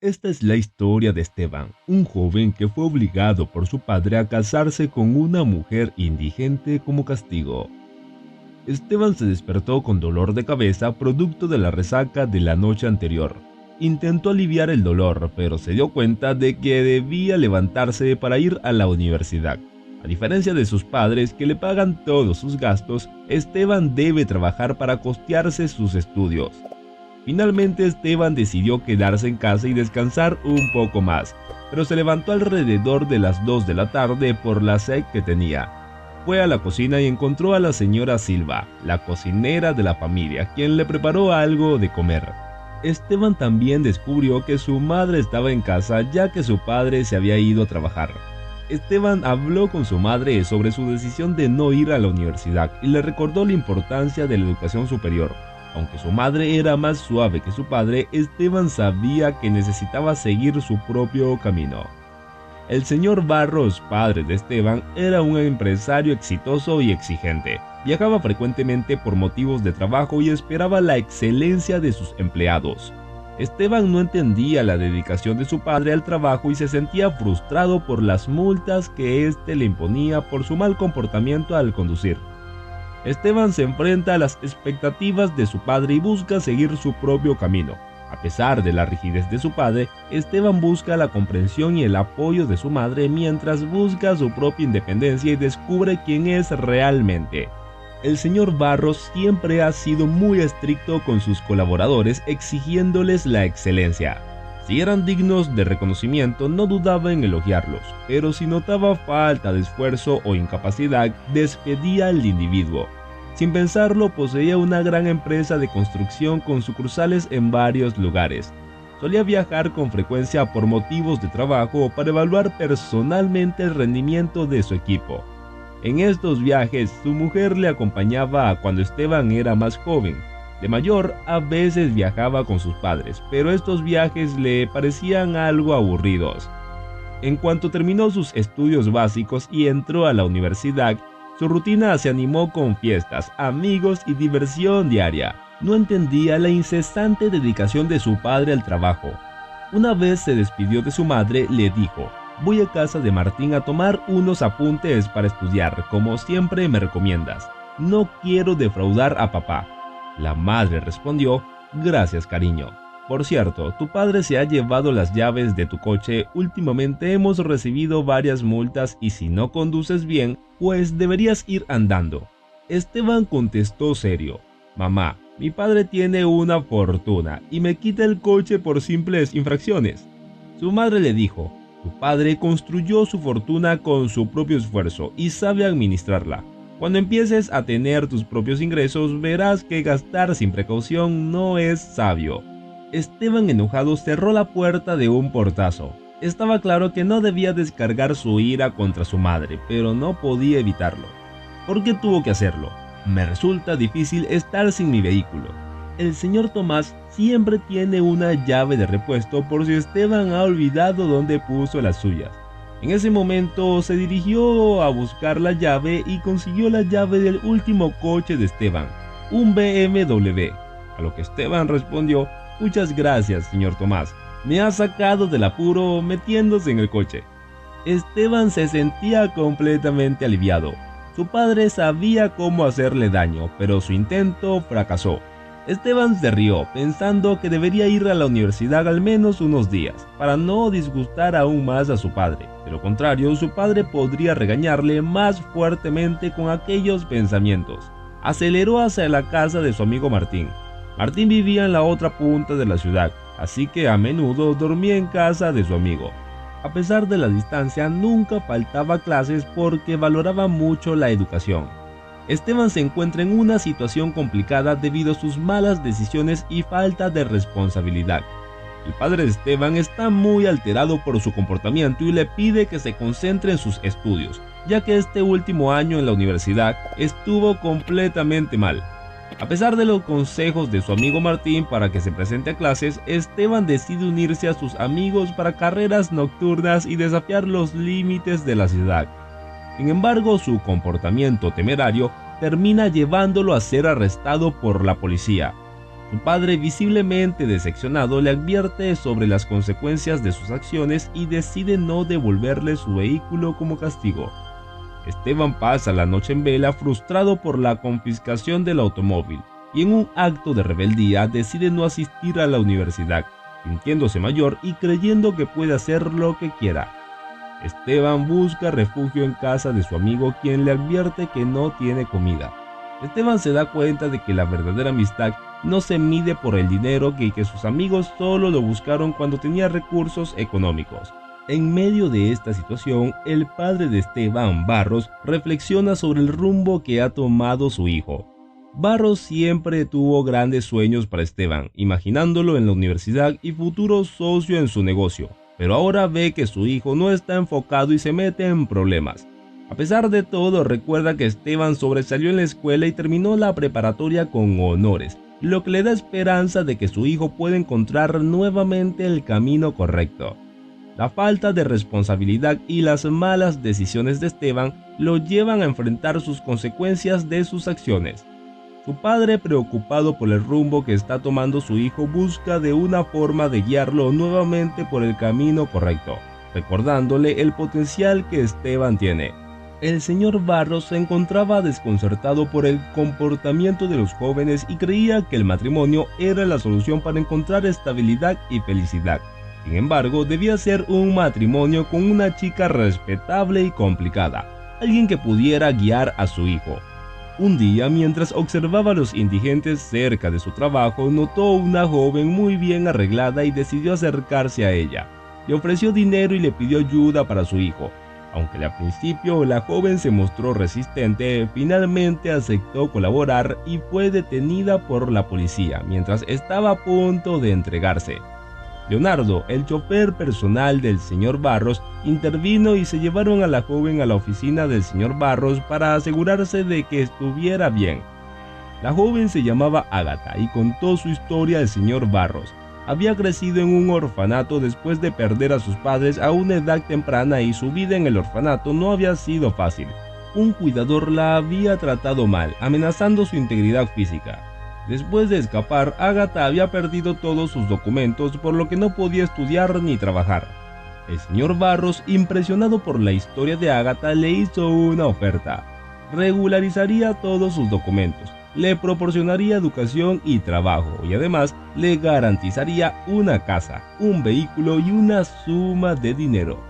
Esta es la historia de Esteban, un joven que fue obligado por su padre a casarse con una mujer indigente como castigo. Esteban se despertó con dolor de cabeza producto de la resaca de la noche anterior. Intentó aliviar el dolor, pero se dio cuenta de que debía levantarse para ir a la universidad. A diferencia de sus padres que le pagan todos sus gastos, Esteban debe trabajar para costearse sus estudios. Finalmente Esteban decidió quedarse en casa y descansar un poco más, pero se levantó alrededor de las 2 de la tarde por la sed que tenía. Fue a la cocina y encontró a la señora Silva, la cocinera de la familia, quien le preparó algo de comer. Esteban también descubrió que su madre estaba en casa ya que su padre se había ido a trabajar. Esteban habló con su madre sobre su decisión de no ir a la universidad y le recordó la importancia de la educación superior. Aunque su madre era más suave que su padre, Esteban sabía que necesitaba seguir su propio camino. El señor Barros, padre de Esteban, era un empresario exitoso y exigente. Viajaba frecuentemente por motivos de trabajo y esperaba la excelencia de sus empleados. Esteban no entendía la dedicación de su padre al trabajo y se sentía frustrado por las multas que éste le imponía por su mal comportamiento al conducir. Esteban se enfrenta a las expectativas de su padre y busca seguir su propio camino. A pesar de la rigidez de su padre, Esteban busca la comprensión y el apoyo de su madre mientras busca su propia independencia y descubre quién es realmente. El señor Barros siempre ha sido muy estricto con sus colaboradores, exigiéndoles la excelencia. Si eran dignos de reconocimiento, no dudaba en elogiarlos, pero si notaba falta de esfuerzo o incapacidad, despedía al individuo. Sin pensarlo, poseía una gran empresa de construcción con sucursales en varios lugares. Solía viajar con frecuencia por motivos de trabajo para evaluar personalmente el rendimiento de su equipo. En estos viajes, su mujer le acompañaba cuando Esteban era más joven. De mayor, a veces viajaba con sus padres, pero estos viajes le parecían algo aburridos. En cuanto terminó sus estudios básicos y entró a la universidad, su rutina se animó con fiestas, amigos y diversión diaria. No entendía la incesante dedicación de su padre al trabajo. Una vez se despidió de su madre, le dijo: «Voy a casa de Martín a tomar unos apuntes para estudiar, como siempre me recomiendas. No quiero defraudar a papá». La madre respondió: «Gracias, cariño. Por cierto, tu padre se ha llevado las llaves de tu coche. Últimamente hemos recibido varias multas y si no conduces bien, pues deberías ir andando». Esteban contestó serio: «Mamá, mi padre tiene una fortuna y me quita el coche por simples infracciones». Su madre le dijo: «Tu padre construyó su fortuna con su propio esfuerzo y sabe administrarla. Cuando empieces a tener tus propios ingresos, verás que gastar sin precaución no es sabio». Esteban, enojado, cerró la puerta de un portazo. Estaba claro que no debía descargar su ira contra su madre, pero no podía evitarlo. ¿Por qué tuvo que hacerlo? «Me resulta difícil estar sin mi vehículo. El señor Tomás siempre tiene una llave de repuesto por si Esteban ha olvidado dónde puso las suyas». En ese momento se dirigió a buscar la llave y consiguió la llave del último coche de Esteban, un BMW. A lo que Esteban respondió: «Muchas gracias, señor Tomás. Me ha sacado del apuro metiéndose en el coche». Esteban se sentía completamente aliviado. Su padre sabía cómo hacerle daño, pero su intento fracasó. Esteban se rió, pensando que debería ir a la universidad al menos unos días, para no disgustar aún más a su padre. De lo contrario, su padre podría regañarle más fuertemente con aquellos pensamientos. Aceleró hacia la casa de su amigo Martín. Martín vivía en la otra punta de la ciudad, así que a menudo dormía en casa de su amigo. A pesar de la distancia, nunca faltaba clases porque valoraba mucho la educación. Esteban se encuentra en una situación complicada debido a sus malas decisiones y falta de responsabilidad. El padre de Esteban está muy alterado por su comportamiento y le pide que se concentre en sus estudios, ya que este último año en la universidad estuvo completamente mal. A pesar de los consejos de su amigo Martín para que se presente a clases, Esteban decide unirse a sus amigos para carreras nocturnas y desafiar los límites de la ciudad. Sin embargo, su comportamiento temerario termina llevándolo a ser arrestado por la policía. Su padre, visiblemente decepcionado, le advierte sobre las consecuencias de sus acciones y decide no devolverle su vehículo como castigo. Esteban pasa la noche en vela, frustrado por la confiscación del automóvil, y en un acto de rebeldía decide no asistir a la universidad, sintiéndose mayor y creyendo que puede hacer lo que quiera. Esteban busca refugio en casa de su amigo, quien le advierte que no tiene comida. Esteban se da cuenta de que la verdadera amistad no se mide por el dinero y que sus amigos solo lo buscaron cuando tenía recursos económicos. En medio de esta situación, el padre de Esteban, Barros, reflexiona sobre el rumbo que ha tomado su hijo. Barros siempre tuvo grandes sueños para Esteban, imaginándolo en la universidad y futuro socio en su negocio, pero ahora ve que su hijo no está enfocado y se mete en problemas. A pesar de todo, recuerda que Esteban sobresalió en la escuela y terminó la preparatoria con honores, lo que le da esperanza de que su hijo pueda encontrar nuevamente el camino correcto. La falta de responsabilidad y las malas decisiones de Esteban lo llevan a enfrentar sus consecuencias de sus acciones. Su padre, preocupado por el rumbo que está tomando su hijo, busca de una forma de guiarlo nuevamente por el camino correcto, recordándole el potencial que Esteban tiene. El señor Barros se encontraba desconcertado por el comportamiento de los jóvenes y creía que el matrimonio era la solución para encontrar estabilidad y felicidad. Sin embargo, debía ser un matrimonio con una chica respetable y complicada, alguien que pudiera guiar a su hijo. Un día, mientras observaba a los indigentes cerca de su trabajo, notó una joven muy bien arreglada y decidió acercarse a ella. Le ofreció dinero y le pidió ayuda para su hijo. Aunque al principio la joven se mostró resistente, finalmente aceptó colaborar y fue detenida por la policía mientras estaba a punto de entregarse. Leonardo, el chofer personal del señor Barros, intervino y se llevaron a la joven a la oficina del señor Barros para asegurarse de que estuviera bien. La joven se llamaba Ágata y contó su historia al señor Barros. Había crecido en un orfanato después de perder a sus padres a una edad temprana y su vida en el orfanato no había sido fácil. Un cuidador la había tratado mal, amenazando su integridad física. Después de escapar, Ágata había perdido todos sus documentos, por lo que no podía estudiar ni trabajar. El señor Barros, impresionado por la historia de Ágata, le hizo una oferta. Regularizaría todos sus documentos, le proporcionaría educación y trabajo y además le garantizaría una casa, un vehículo y una suma de dinero.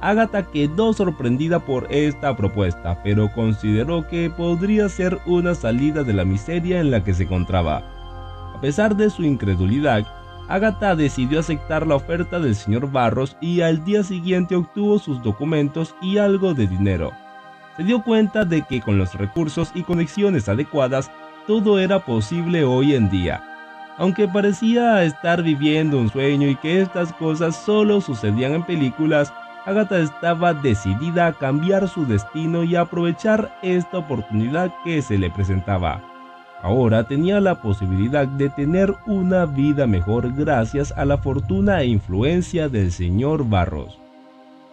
Ágata quedó sorprendida por esta propuesta, pero consideró que podría ser una salida de la miseria en la que se encontraba. A pesar de su incredulidad, Ágata decidió aceptar la oferta del señor Barros y al día siguiente obtuvo sus documentos y algo de dinero. Se dio cuenta de que con los recursos y conexiones adecuadas, todo era posible hoy en día. Aunque parecía estar viviendo un sueño y que estas cosas solo sucedían en películas, Ágata estaba decidida a cambiar su destino y a aprovechar esta oportunidad que se le presentaba. Ahora tenía la posibilidad de tener una vida mejor gracias a la fortuna e influencia del señor Barros.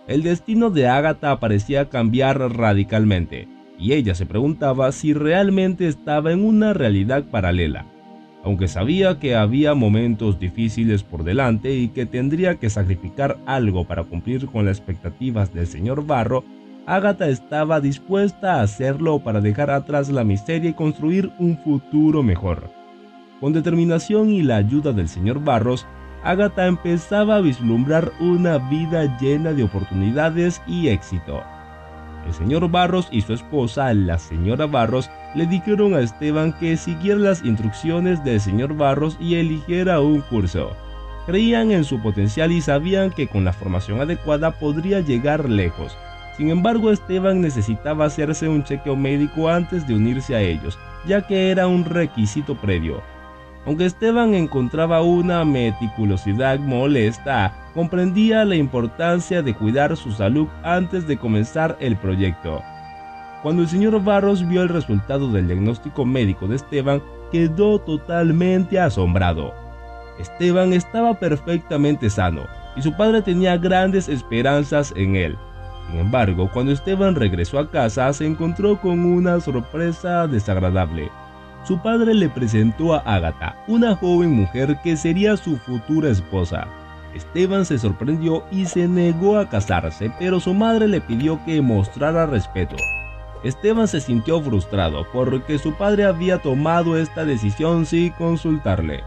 El destino de Ágata parecía cambiar radicalmente, y ella se preguntaba si realmente estaba en una realidad paralela. Aunque sabía que había momentos difíciles por delante y que tendría que sacrificar algo para cumplir con las expectativas del señor Barro, Ágata estaba dispuesta a hacerlo para dejar atrás la miseria y construir un futuro mejor. Con determinación y la ayuda del señor Barros, Ágata empezaba a vislumbrar una vida llena de oportunidades y éxito. El señor Barros y su esposa, la señora Barros, le dijeron a Esteban que siguiera las instrucciones del señor Barros y eligiera un curso. Creían en su potencial y sabían que con la formación adecuada podría llegar lejos. Sin embargo, Esteban necesitaba hacerse un chequeo médico antes de unirse a ellos, ya que era un requisito previo. Aunque Esteban encontraba una meticulosidad molesta, comprendía la importancia de cuidar su salud antes de comenzar el proyecto. Cuando el señor Barros vio el resultado del diagnóstico médico de Esteban, quedó totalmente asombrado. Esteban estaba perfectamente sano y su padre tenía grandes esperanzas en él. Sin embargo, cuando Esteban regresó a casa, se encontró con una sorpresa desagradable. Su padre le presentó a Ágata, una joven mujer que sería su futura esposa. Esteban se sorprendió y se negó a casarse, pero su madre le pidió que mostrara respeto. Esteban se sintió frustrado porque su padre había tomado esta decisión sin consultarle.